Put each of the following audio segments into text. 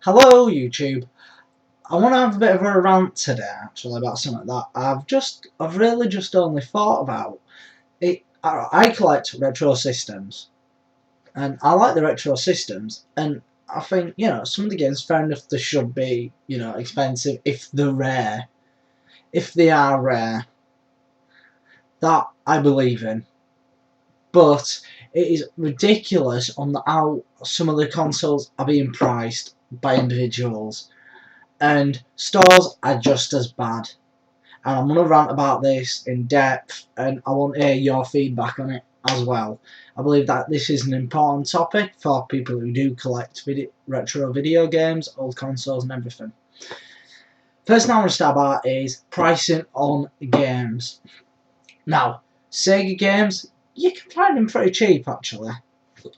Hello YouTube. I want to have a bit of a rant today actually about something that I've really just only thought about. I collect retro systems and I like the retro systems, and I think, some of the games, fair enough, they should be, expensive if they're rare. If they are rare. That I believe in. But it is ridiculous on how some of the consoles are being priced by individuals. And stores are just as bad. And I'm going to rant about this in depth, and I want to hear your feedback on it as well. I believe that this is an important topic for people who do collect retro video games, old consoles and everything. First thing I want to start about is pricing on games. Now, Sega games, you can find them pretty cheap actually.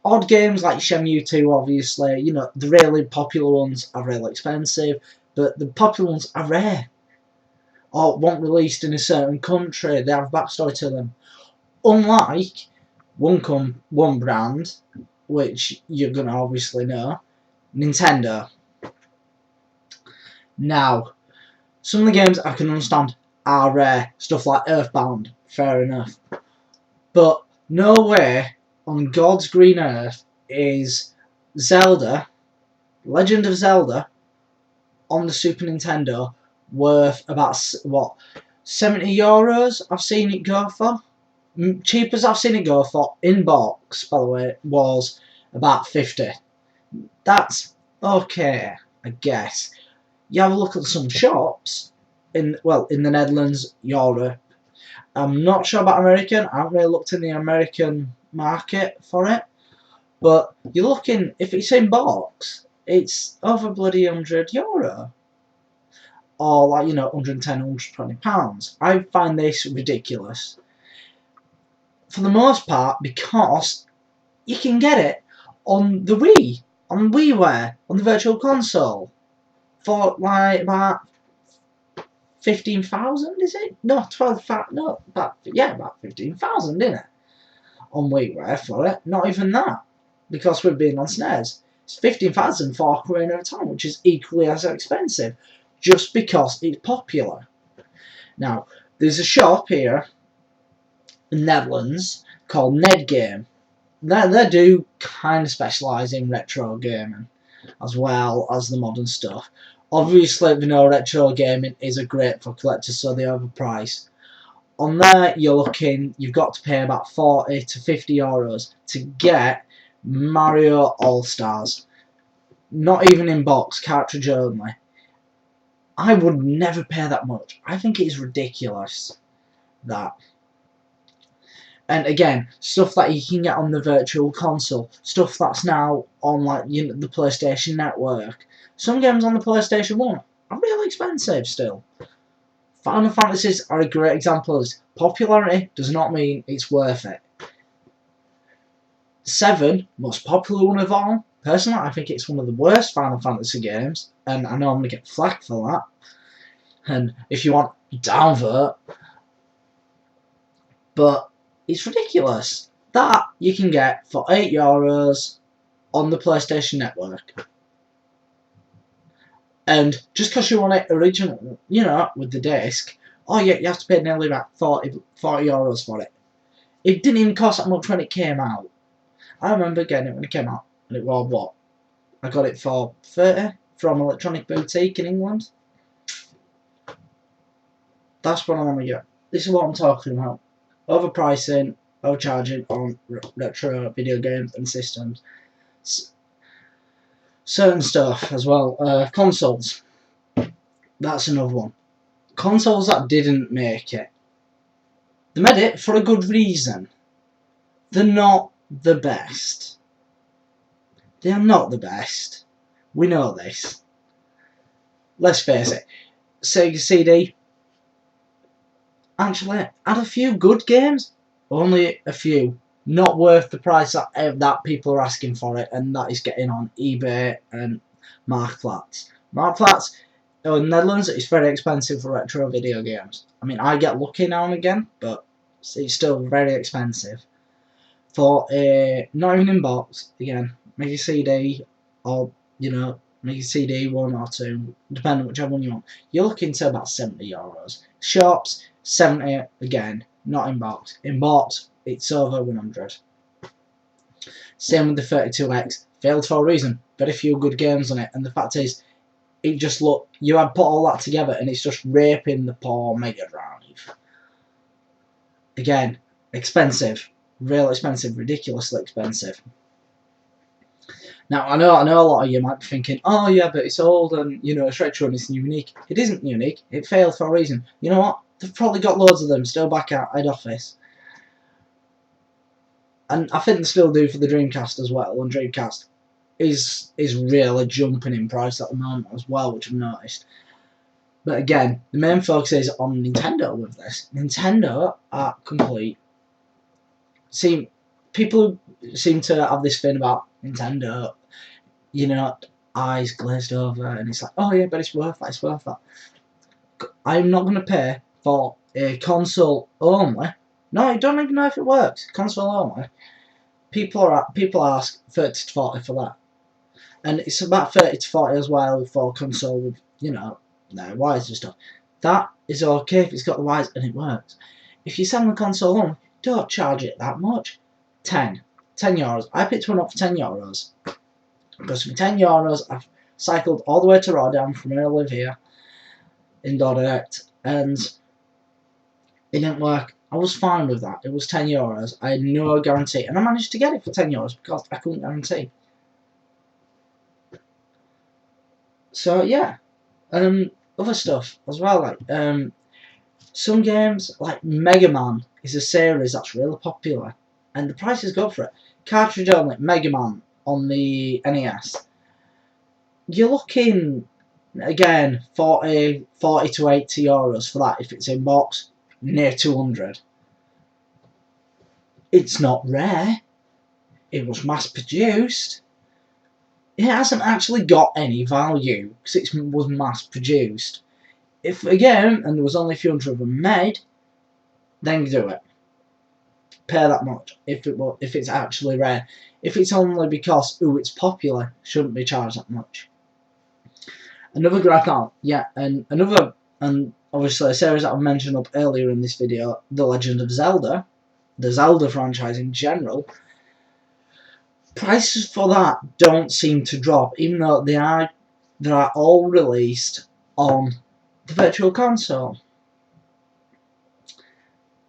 Odd games like Shenmue 2, obviously, the really popular ones are really expensive, but the popular ones are rare, or weren't released in a certain country. They have backstory to them. Unlike one brand, which you're going to obviously know, Nintendo. Now, some of the games I can understand are rare. Stuff like Earthbound, fair enough. But no way on God's green earth is Zelda, Legend of Zelda, on the Super Nintendo worth about, what, €70 I've seen it go for. Cheapest I've seen it go for, in box by the way, was about 50. That's okay, I guess. You have a look at some shops in the Netherlands, Europe. I'm not sure about American. I haven't really looked in the American market for it. But you're looking, if it's in box, it's over bloody €100. Or like, 110, £120. I find this ridiculous. For the most part, because you can get it on the Wii, on WiiWare, on the Virtual Console, for like about 15,000, is it? No, 12,000. No, about 15,000, isn't it? On WiiWare for it, not even that, because we've been on SNES. It's 15,000 for Ocarina of Time, which is equally as expensive, just because it's popular. Now, there's a shop here in the Netherlands called Nedgame. They do kind of specialise in retro gaming as well as the modern stuff. Obviously, we know retro gaming is great for collectors, so they're overpriced. On there, you've got to pay about 40 to €50 to get Mario All-Stars. Not even in box, cartridge only. I would never pay that much. I think it is ridiculous, that. And again, stuff that you can get on the Virtual Console, stuff that's now on the PlayStation Network. Some games on the PlayStation 1 are really expensive still. Final Fantasies are a great example of this. Popularity does not mean it's worth it. 7, most popular one of all. Personally, I think it's one of the worst Final Fantasy games, and I know I'm going to get flack for that. And if you want, downvote. But it's ridiculous. That you can get for €8 on the PlayStation Network. And just because you want it original, with the disc, oh yeah, you have to pay nearly about €40 for it. It didn't even cost that much when it came out. I remember getting it when it came out, and it was what? I got it for 30 from Electronic Boutique in England. That's what I want to get. This is what I'm talking about. Overpricing, overcharging on retro video games and systems. Certain stuff as well. Consoles. That's another one. Consoles that didn't make it. They made it for a good reason. They're not the best. They are not the best. We know this. Let's face it. Sega CD actually had a few good games. Only a few. Not worth the price that people are asking for it, and that is getting on eBay and Marktplaats. Marktplaats in the Netherlands is very expensive for retro video games. I mean, I get lucky now and again, but it's still very expensive. For a not even in box, again, maybe CD or a CD 1 or 2, depending on whichever one you want, you're looking to about €70. Shops, 70 again, not in box. In box, it's over 100. Same with the 32X, failed for a reason. Very few good games on it, and the fact is, it just you have put all that together and it's just raping the poor Mega Drive. Again, expensive, real expensive, ridiculously expensive. Now, I know a lot of you might be thinking, oh yeah, but it's old and, you know, it's retro and it's unique. It isn't unique. It failed for a reason. You know what? They've probably got loads of them still back at head office. And I think they still do for the Dreamcast as well, and Dreamcast is really jumping in price at the moment as well, which I've noticed. But again, the main focus is on Nintendo with this. Nintendo are complete. People seem to have this thing about Nintendo, you know, eyes glazed over, and it's like, oh yeah, but it's worth that, it's worth that. I'm not going to pay for a console only. No, I don't even know if it works. Console only. People ask 30 to 40 for that. And it's about 30 to 40 as well for a console with, you know, no wires and stuff. That is okay if it's got the wires and it works. If you sell the console on, don't charge it that much. €10. I picked one up for €10. Because for €10, I've cycled all the way to Rotterdam from where I live here in Dordrecht, and it didn't work. I was fine with that. It was €10. I had no guarantee, and I managed to get it for €10 because I couldn't guarantee. So yeah, other stuff as well, like some games like Mega Man is a series that's really popular, and the prices go for it. Cartridge only Mega Man on the NES. You're looking again 40 to €80 for that if it's in box, near 200. It's not rare. It was mass produced. It hasn't actually got any value because it was mass produced. If again, and there was only a few hundred of them made, then do it. Pay that much if it's actually rare. If it's only because it's popular, shouldn't be charged that much. Another graph out, yeah, and obviously a series that I've mentioned up earlier in this video, The Legend of Zelda, the Zelda franchise in general. Prices for that don't seem to drop, even though they are all released on the Virtual Console.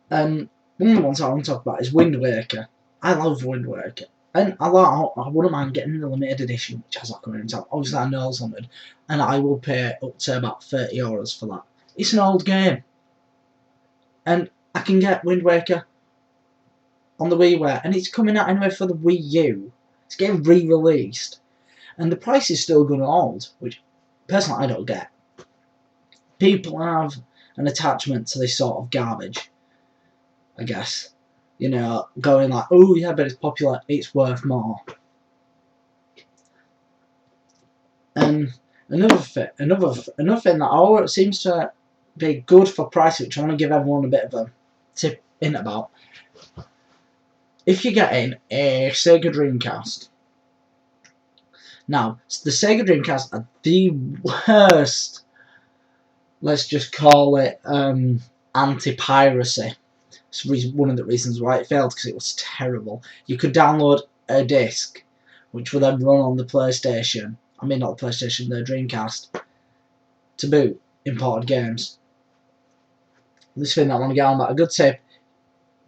One of the ones I want to talk about is Wind Waker. I love Wind Waker, and I wouldn't mind getting the limited edition, which has Ocarina of Time. Obviously, I know it's limited, and I will pay up to about €30 for that. It's an old game, and I can get Wind Waker on the WiiWare, and it's coming out anyway for the Wii U. It's getting re-released, and the price is still going to hold, which personally I don't get. People have an attachment to this sort of garbage, I guess. You know, going like, oh yeah, but it's popular, it's worth more. And another thing that seems to be good for price, which I want to give everyone a bit of a tip in about. If you're getting a Sega Dreamcast, now the Sega Dreamcast are the worst, let's just call it anti-piracy. It's one of the reasons why it failed, because it was terrible. You could download a disc, which would then run on the PlayStation. I mean, not the PlayStation, the Dreamcast, to boot imported games. This thing that I want to get on about, a good tip,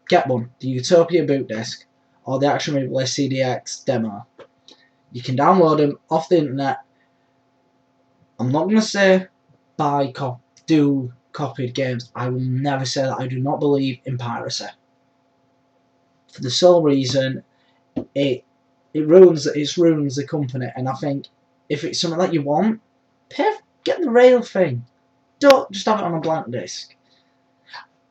get one, the Utopia boot disc, or the Action Replay CDX demo. You can download them off the internet. I'm not going to say do copied games. I will never say that. I do not believe in piracy. For the sole reason, it ruins the company. And I think if it's something that you want, get the real thing. Don't just have it on a blank disc.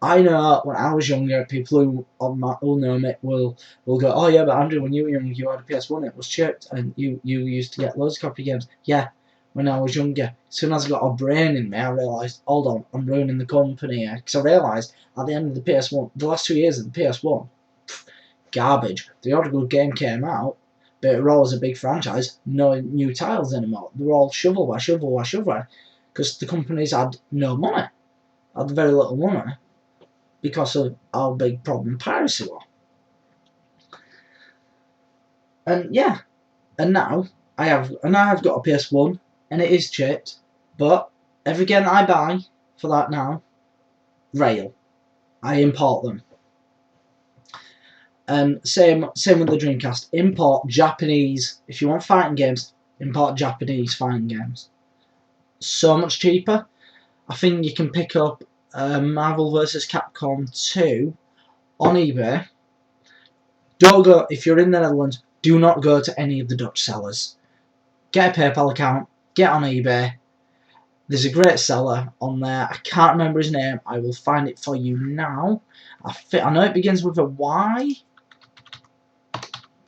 I know when I was younger, people who know me will go, oh yeah, but Andrew, when you were young, you had a PS1, it was chipped, and you used to get loads of copy games. Yeah, when I was younger, as soon as I got a brain in me, I realised, hold on, I'm ruining the company here. Because I realised at the end of the PS1, the last 2 years of the PS1, garbage. The odd good game came out, but it was a big franchise, no new titles anymore. They were all shovelware, shovelware, shovelware, because the companies had no money, had very little money, because of how big problem piracy was. And yeah, and now I have got a PS1, and it is chipped, but every game that I buy for that now, rail, I import them. And same with the Dreamcast. Import Japanese. If you want fighting games, import Japanese fighting games. So much cheaper. I think you can pick up Marvel vs. Capcom 2 on eBay. Don't go, if you're in the Netherlands, do not go to any of the Dutch sellers. Get a PayPal account, get on eBay. There's a great seller on there. I can't remember his name. I will find it for you now. I know it begins with a Y.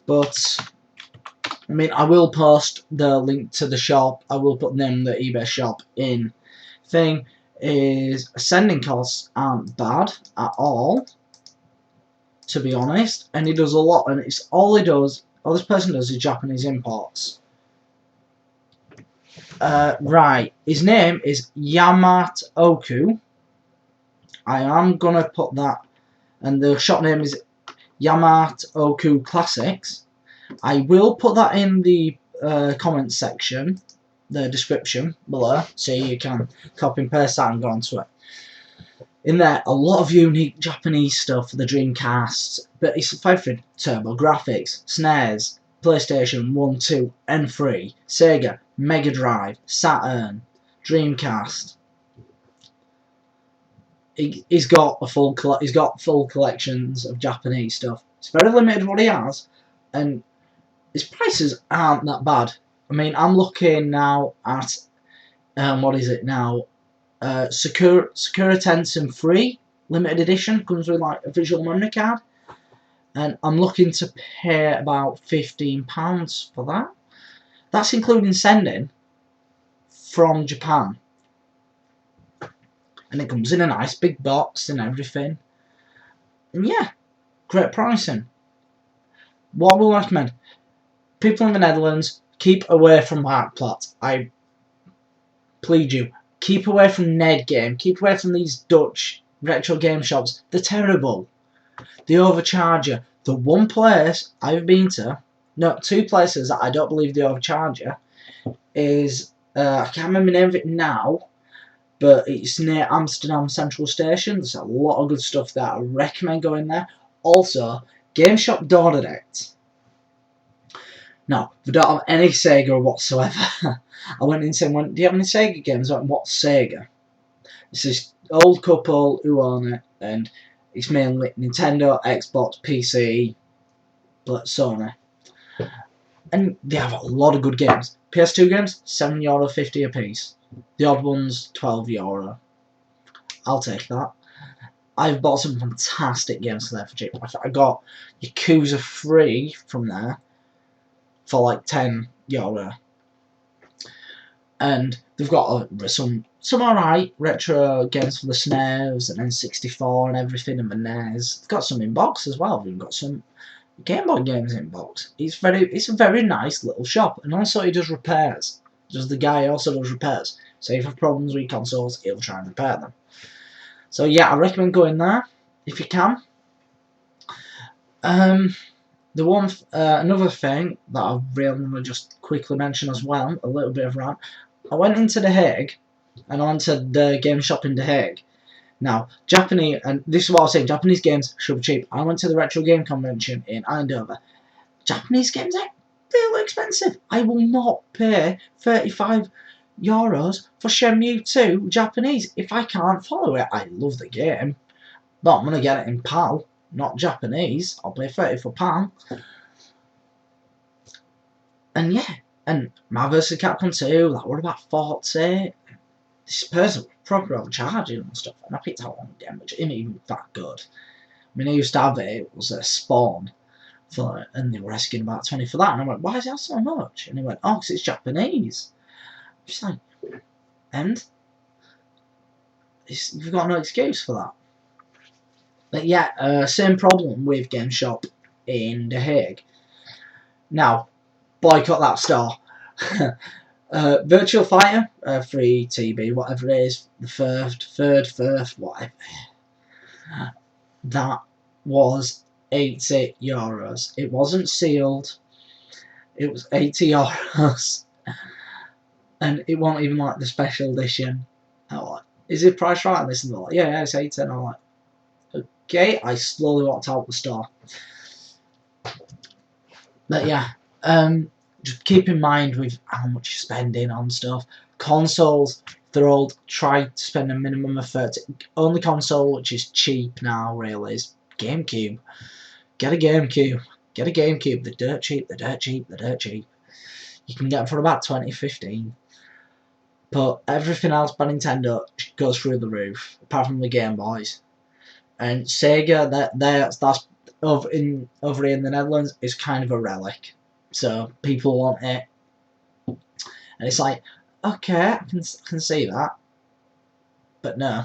But, I mean, I will post the link to the shop. I will put the name of the eBay shop in. Thing is, sending costs aren't bad at all, to be honest. And he does a lot, and it's all he does, all this person does is Japanese imports. Right, his name is Yamato Oku. I am gonna put that, and the shop name is Yamato Oku Classics. I will put that in the comments section, the description below, so you can copy and paste that and go onto it. In there, a lot of unique Japanese stuff for the Dreamcast, but it's fight for Turbo Graphics, SNES, PlayStation 1, 2, and 3, Sega, Mega Drive, Saturn, Dreamcast. He's got full collections of Japanese stuff. It's very limited what he has, and his prices aren't that bad. I mean, I'm looking now at what is it now? Sakura Tensei 3 limited edition, comes with like a visual memory card, and I'm looking to pay about £15 for that. That's including sending from Japan, and it comes in a nice big box and everything. And yeah, great pricing. What I will recommend: people in the Netherlands, keep away from Marktplaats. I plead you, keep away from Ned Game, keep away from these Dutch retro game shops. They're terrible. They overcharge you. The one place I've been to, no, two places that I don't believe they overcharge you, is, I can't remember the name of it now, but it's near Amsterdam Central Station. There's a lot of good stuff there. I recommend going there. Also, Game Shop Dordrecht. No, they don't have any Sega whatsoever. I went in saying, do you have any Sega games? I went, what's Sega? It's this old couple who own it, and it's mainly Nintendo, Xbox, PC, but Sony. And they have a lot of good games. PS2 games, €7.50 a piece. The odd ones, €12. I'll take that. I've bought some fantastic games there for cheap. I got Yakuza 3 from there for like €10. And they've got some alright retro games for the SNES and N64 and everything, and the NES. They've got some in box as well. They've got some Game Boy games in box. It's a very nice little shop, and also he does repairs. The guy also does repairs. So if you have problems with consoles, he'll try and repair them. So yeah, I recommend going there if you can. Another thing that I really want to just quickly mention as well, a little bit of rant. I went into The Hague, and I went to the game shop in The Hague. Now, Japanese, and this is what I was saying, Japanese games should be cheap. I went to the Retro Game Convention in Eindhoven. Japanese games are really expensive. I will not pay €35 for Shenmue 2 Japanese if I can't follow it. I love the game, but I'm going to get it in PAL, not Japanese. I'll pay 30 for PAL. And yeah, and Marvel vs. Capcom 2, that were about 40. This person was proper overcharging and stuff, and I picked out one game which isn't even that good. I mean, I used to have it was a Spawn, and they were asking about 20 for that, and I went, why is that so much? And he went, oh, because it's Japanese. I'm just like, and you've got no excuse for that. But yeah, same problem with Game Shop in The Hague. Now, boycott that store. Virtual Fighter, free TB, whatever it is, the third, whatever. That was €80. It wasn't sealed. It was €80. And it wasn't even like the special edition. I'm like, is it price right on this? And they're like, yeah, it's 80. And I'm like, okay. I slowly walked out the store. But yeah, just keep in mind with how much you're spending on stuff. Consoles, they're all try to spend a minimum of 30. Only console which is cheap now really is GameCube. Get a GameCube. Get a GameCube. They're dirt cheap. They're dirt cheap. They're dirt cheap. You can get them for about 20-15. But everything else by Nintendo goes through the roof, apart from the Game Boys. And Sega, that's over here in the Netherlands, is kind of a relic. So people want it, and it's like, okay, I can see that, but no.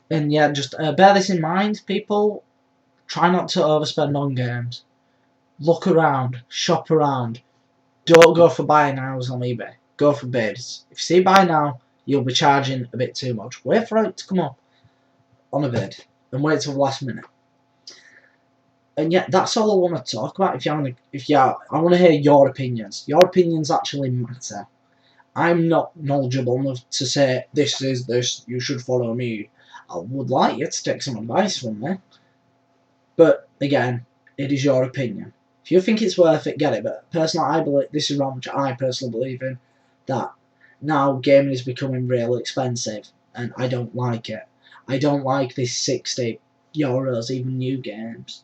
And yeah, just bear this in mind, people. Try not to overspend on games. Look around, shop around. Don't go for buy nows on eBay. Go for bids. If you see buy now, you'll be charging a bit too much. Wait for it to come up on a bid and wait till the last minute. And yeah, that's all I want to talk about. I want to hear your opinions. Your opinions actually matter. I'm not knowledgeable enough to say this is this. You should follow me. I would like you to take some advice from me. But again, it is your opinion. If you think it's worth it, get it. But personally, I believe this is how much I personally believe in, that now gaming is becoming really expensive, and I don't like it. I don't like this €60, even new games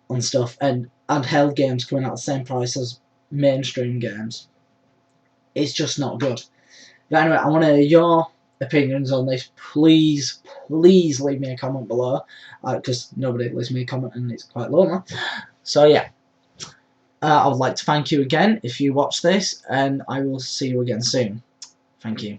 and stuff, and handheld games coming out the same price as mainstream games. It's just not good. But anyway, I want to hear your opinions on this. Please leave me a comment below, because nobody leaves me a comment and it's quite lonely. So yeah, I would like to thank you again if you watched this, and I will see you again soon. Thank you.